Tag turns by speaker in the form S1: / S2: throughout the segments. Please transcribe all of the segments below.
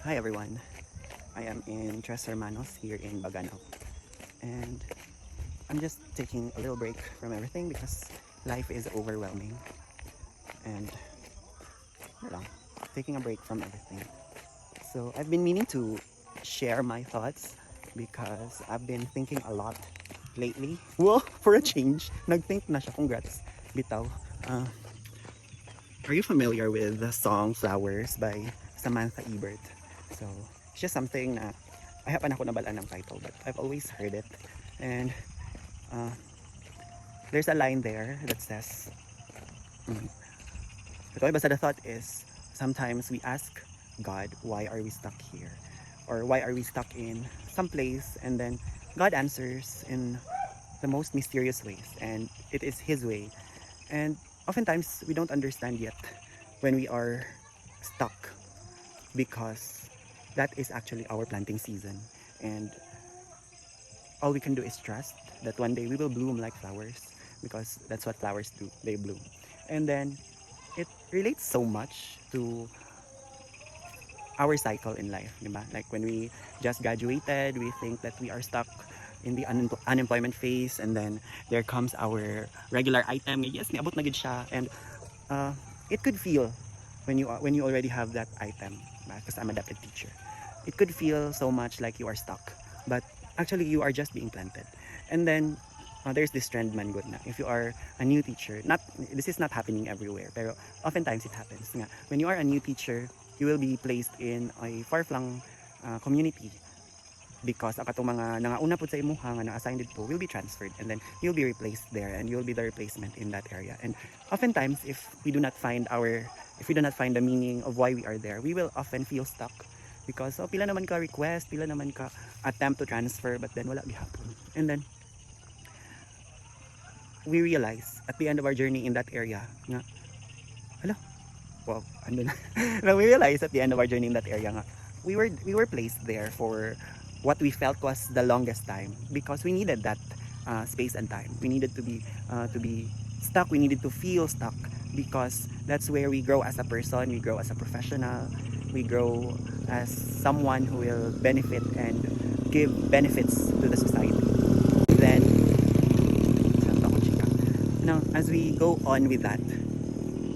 S1: Hi everyone, I am in Tres Hermanos here in Bagano, and I'm just taking a little break from everything because life is overwhelming, and lang, taking a break from everything. So I've been meaning to share my thoughts because I've been thinking a lot lately. Well, for a change, nagthink na siya. Congrats, bitaw. Uh, are you familiar with the song Flowers by Samantha Ebert? So, it's just something na I happen ako nabalaan ng title, but I've always heard it. And uh, there's a line there that says, ito basta the thought is, sometimes we ask God, why are we stuck here? Or why are we stuck in some place? And then God answers in the most mysterious ways. And it is His way. And oftentimes, we don't understand yet when we are stuck because that is actually our planting season. And all we can do is trust that one day we will bloom like flowers because that's what flowers do, they bloom. And then it relates so much to our cycle in life, diba? Like when we just graduated, we think that we are stuck in the unemployment phase, and then there comes our regular item. Yes, niabot na gid siya, and uh, it could feel when you already have that item, because I'm a adapted teacher, it could feel so much like you are stuck, but actually you are just being planted. And then there's this trend man good na if you are a new teacher, not this is not happening everywhere, pero oftentimes it happens nga when you are a new teacher, you will be placed in a far-flung community because ang katong mga nangauna po sa imuha nga na-assigned dito will be transferred, and then you'll be replaced there and you'll be the replacement in that area. And oftentimes if we do not find the meaning of why we are there, we will often feel stuck because pila naman ka request, pila naman ka attempt to transfer, but then wala gihapon. And then we realize at the end of our journey in that area nga hala, wow, ando na. Now we realize at the end of our journey in that area nga we were placed there for what we felt was the longest time because we needed that space and time. We needed to be stuck. We needed to feel stuck because that's where we grow as a person. We grow as a professional. We grow as someone who will benefit and give benefits to the society. Then, now as we go on with that,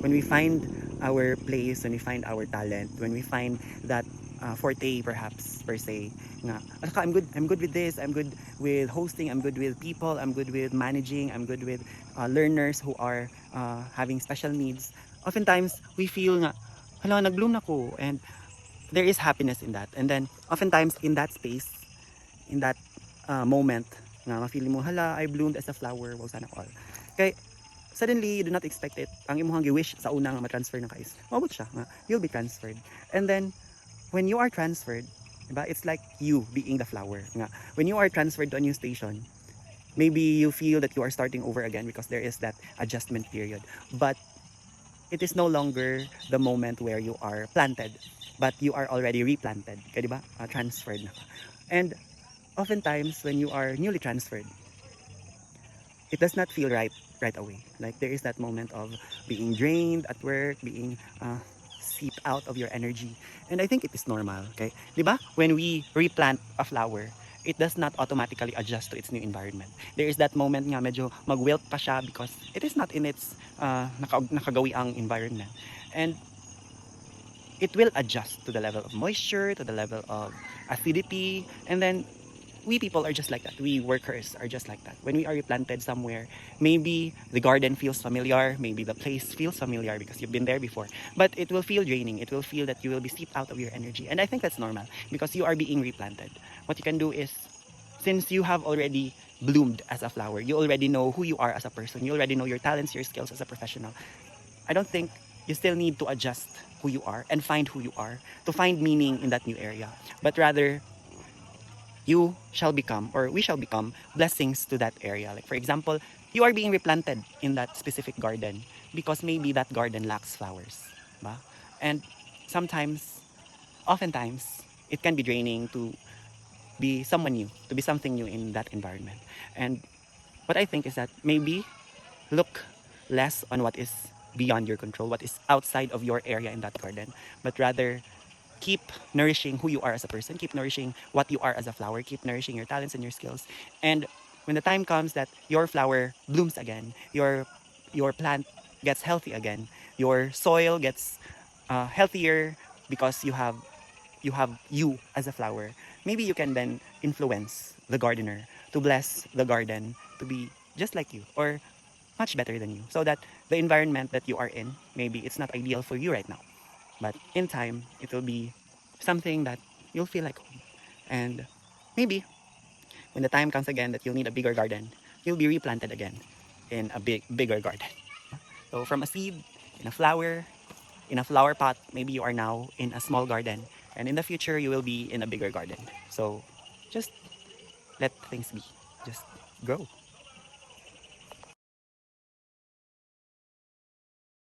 S1: when we find our place, when we find our talent, when we find that forte perhaps per se, nga, I'm good with this, I'm good with hosting, I'm good with people, I'm good with managing, I'm good with learners who are having special needs. Oftentimes, we feel nga, hala, nag-bloom na ko, and there is happiness in that. And then, oftentimes, in that space, in that moment, nga, ma-feel mo, hala, I bloomed as a flower, wow, sana all. Kaya, suddenly you do not expect it, ang imong wish sa una nga ma-transfer na ka is mabot siya nga you'll be transferred. And then when you are transferred, diba, it's like you being the flower nga when you are transferred to a new station, maybe you feel that you are starting over again because there is that adjustment period, but it is no longer the moment where you are planted, but you are already replanted, kaya diba, transferred na ka. And oftentimes when you are newly transferred, it does not feel right away. Like there is that moment of being drained at work, being seeped out of your energy. And I think it is normal, okay? Diba? When we replant a flower, it does not automatically adjust to its new environment. There is that moment nga medyo mag-wilt pa siya because it is not in its nakagawiang environment. And it will adjust to the level of moisture, to the level of acidity, and then we people are just like that. We workers are just like that. When we are replanted somewhere, maybe the garden feels familiar, maybe the place feels familiar because you've been there before, but it will feel draining. It will feel that you will be steeped out of your energy. And I think that's normal because you are being replanted. What you can do is, since you have already bloomed as a flower, you already know who you are as a person, you already know your talents, your skills as a professional. I don't think you still need to adjust who you are and find who you are to find meaning in that new area, but rather you shall become, or we shall become, blessings to that area. Like for example, you are being replanted in that specific garden because maybe that garden lacks flowers, ba? And sometimes, oftentimes, it can be draining to be someone new, to be something new in that environment. And what I think is that maybe look less on what is beyond your control, what is outside of your area in that garden, but rather keep nourishing who you are as a person, keep nourishing what you are as a flower, keep nourishing your talents and your skills. And when the time comes that your flower blooms again, your plant gets healthy again, your soil gets healthier because you as a flower. Maybe you can then influence the gardener to bless the garden to be just like you or much better than you, so that the environment that you are in, maybe it's not ideal for you right now, but in time it will be something that you'll feel like home. And maybe when the time comes again that you'll need a bigger garden, you'll be replanted again in a bigger garden. So from a seed in a flower pot, maybe you are now in a small garden, and in the future you will be in a bigger garden. So just let things be, just grow.